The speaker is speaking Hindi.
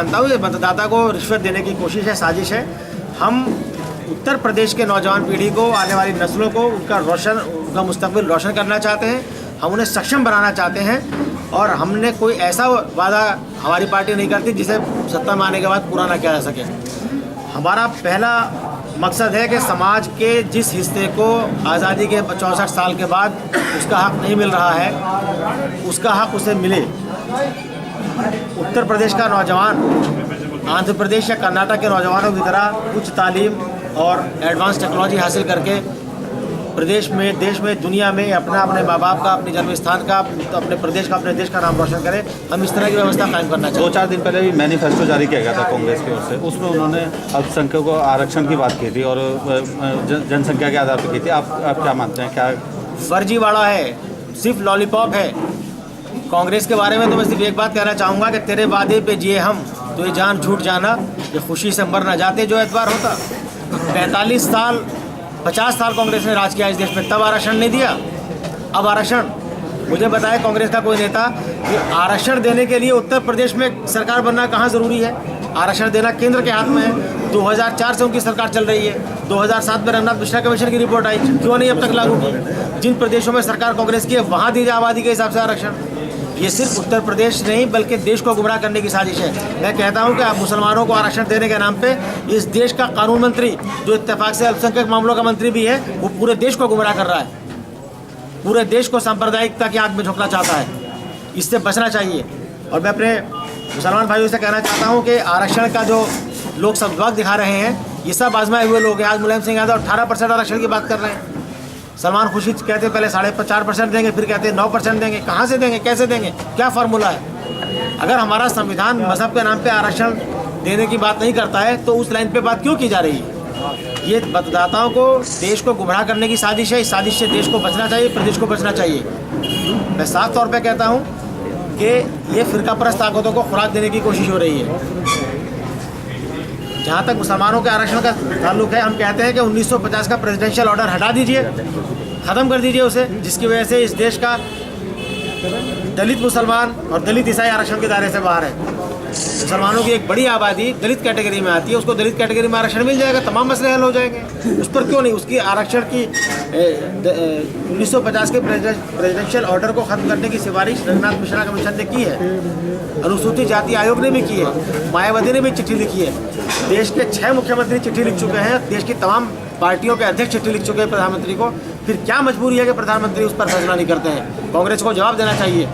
मानता हूँ ये मतदाता को रिश्वत देने की कोशिश है, साजिश है। हम उत्तर प्रदेश के नौजवान पीढ़ी को, आने वाली नस्लों को उनका मुस्तकबिल रोशन करना चाहते हैं। हम उन्हें सक्षम बनाना चाहते हैं और हमने कोई ऐसा वादा हमारी पार्टी नहीं करती जिसे सत्ता में आने के बाद पूरा ना किया जा सके। हमारा पहला मकसद है कि समाज के जिस हिस्से को आज़ादी के 64 साल के बाद उसका हक नहीं मिल रहा है, उसका हक उसे मिले। उत्तर प्रदेश का नौजवान आंध्र प्रदेश या कर्नाटक के नौजवानों की तरह उच्च तालीम और एडवांस टेक्नोलॉजी हासिल करके प्रदेश में, देश में, दुनिया में अपने माँ बाप का, अपने जन्म स्थान का, अपने प्रदेश का, अपने देश का नाम रोशन करें। हम इस तरह की व्यवस्था कायम करना चाहिए। 2-4 दिन पहले भी मैनिफेस्टो जारी किया गया था कांग्रेस की ओर से, उसमें उन्होंने अल्पसंख्यकों को आरक्षण की बात की थी और जनसंख्या के आधार पर की थी। आप क्या मानते हैं, क्या फर्जीवाड़ा है, सिर्फ लॉलीपॉप है। कांग्रेस के बारे में तो मैं सिर्फ एक बात कहना चाहूँगा कि तेरे वादे पे जिए हम, तो ये जान झूठ जाना, ये खुशी से मर ना जाते जो एतबार होता। 45 साल 50 साल कांग्रेस ने राज किया इस देश में, तब आरक्षण नहीं दिया। अब आरक्षण, मुझे बताए कांग्रेस का कोई नेता कि आरक्षण देने के लिए उत्तर प्रदेश में सरकार बनना कहाँ ज़रूरी है। आरक्षण देना केंद्र के हाथ में है। 2004 से उनकी सरकार चल रही है। 2007 में रघुनाथ मिश्रा कमीशन की रिपोर्ट आई, क्यों नहीं अब तक लागू की। जिन प्रदेशों में सरकार कांग्रेस की है वहाँ दी जाए आबादी के हिसाब से आरक्षण। ये सिर्फ उत्तर प्रदेश नहीं बल्कि देश को गुमराह करने की साजिश है। मैं कहता हूं कि आप मुसलमानों को आरक्षण देने के नाम पे इस देश का कानून मंत्री, जो इत्तेफाक से अल्पसंख्यक मामलों का मंत्री भी है, वो पूरे देश को गुमराह कर रहा है, पूरे देश को सांप्रदायिकता की आग में झोंकना चाहता है। इससे बचना चाहिए। और मैं अपने मुसलमान भाइयों से कहना चाहता हूँ कि आरक्षण का जो लोग सद्भाव दिखा रहे हैं, ये सब आजमाए हुए लोग हैं। आज मुलायम सिंह यादव 18% आरक्षण की बात कर रहे हैं। सलमान खुर्शीद कहते पहले 4.5% देंगे, फिर कहते 9% देंगे। कहाँ से देंगे, कैसे देंगे, क्या फार्मूला है? अगर हमारा संविधान मजहब के नाम पे आरक्षण देने की बात नहीं करता है तो उस लाइन पे बात क्यों की जा रही है? ये मतदाताओं को, देश को गुमराह करने की साजिश है। इस साजिश से देश को बचना चाहिए, प्रदेश को बचना चाहिए। मैं साफ तौर पर कहता हूँ कि ये फिरकापरस्त ताकतों को खुराक देने की कोशिश हो रही है। जहाँ तक मुसलमानों के आरक्षण का ताल्लुक है, हम कहते हैं कि 1950 का प्रेसिडेंशियल ऑर्डर हटा दीजिए, ख़त्म कर दीजिए उसे, जिसकी वजह से इस देश का दलित मुसलमान और दलित ईसाई आरक्षण के दायरे से बाहर है। मुसलमानों की एक बड़ी आबादी दलित कैटेगरी में आती है, उसको दलित कैटेगरी में आरक्षण मिल जाएगा, तमाम मसले हल हो जाएंगे। उस पर क्यों नहीं? उसकी आरक्षण की 1950 के प्रेसिडेंशियल ऑर्डर को ख़त्म करने की सिफारिश रघुनाथ मिश्रा कमीशन ने की है, अनुसूचित जाति आयोग ने भी की है, मायावती ने भी चिट्ठी लिखी है। देश के 6 मुख्यमंत्री चिट्ठी लिख चुके हैं, देश की तमाम पार्टियों के अध्यक्ष चिट्ठी लिख चुके हैं प्रधानमंत्री को। फिर क्या मजबूरी है कि प्रधानमंत्री उस पर फैसला नहीं करते हैं? कांग्रेस को जवाब देना चाहिए।